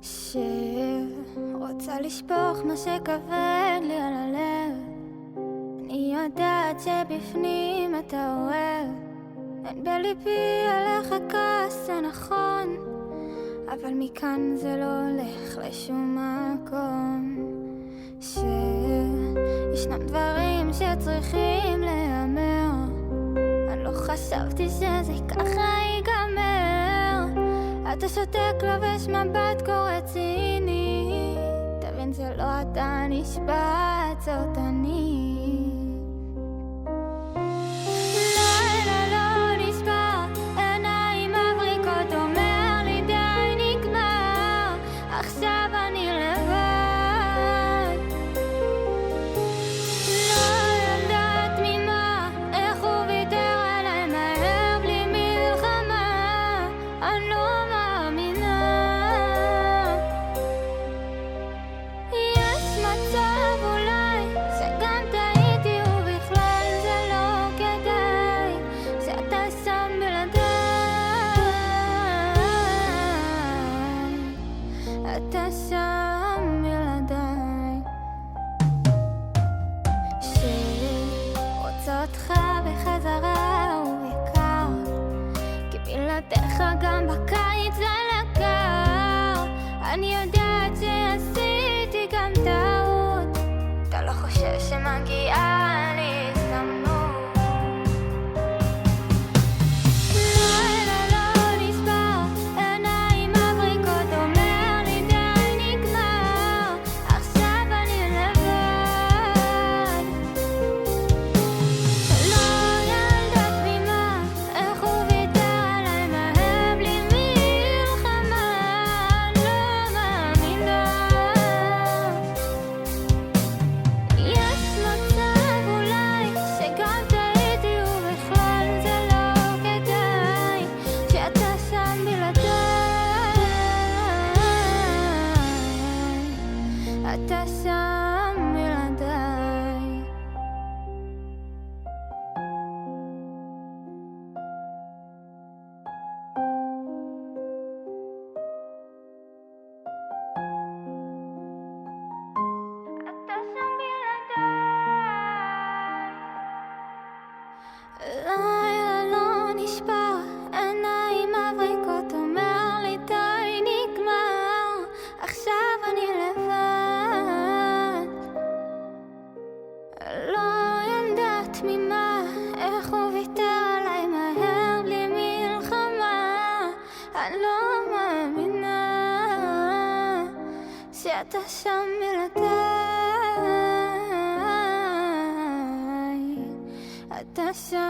שרוצה לשפוך מה שכבד לי על הלב. אני יודעת שבפנים אתה אוהב, אין בליבי עליך כעס, זה נכון, אבל מכאן זה לא הולך לשום מקום. שישנם דברים שצריכים להיאמר, אני לא חשבתי שזה ככה ייגמר. אתה שותק לובש מבט כה רציני, תבין זה לא אתה נשבעת, זאת אני. לילה לא נשבר, עיניים מבריקות, אומר לי די נגמר, עכשיו אני לבד. לא יודעת ממה, איך הוא ויתר עליי מהר בלי מלחמה, אני לא מאמינה. יש מצב אולי שגם טעיתי ובכלל זה לא כדאי, שאתה שם בלעדיי, אתה שם בלעדיי. שרוצה אותך בחזרה ובקר, כי בלעדיך גם בקיץ לילה קר. אני יודעת שעשיתי גם טעות, אתה לא חושב שמגיעה לי הזדמנות. לילה לא נשבר, עיניים מבריקות, אומר לי די נגמר, עכשיו אני לבד. לא יודעת ממה, איך הוא ויתר עליי מהר בלי מלחמה, אני לא מאמינה. יש מצב אולי שגם טעיתי ובכלל זה לא כדאי, שאתה שם בלעדיי, אתה שם בלעדיי. אתה שם בלעדיי. לילה לא נשבר, עיניים מבריקות, אומר לי די נגמר, עכשיו אני לבד. לא יודעת ממה, איך הוא ויתר עליי מהר בלי מלחמה, אני לא מאמינה שאתה שם בלעדיי, אתה שם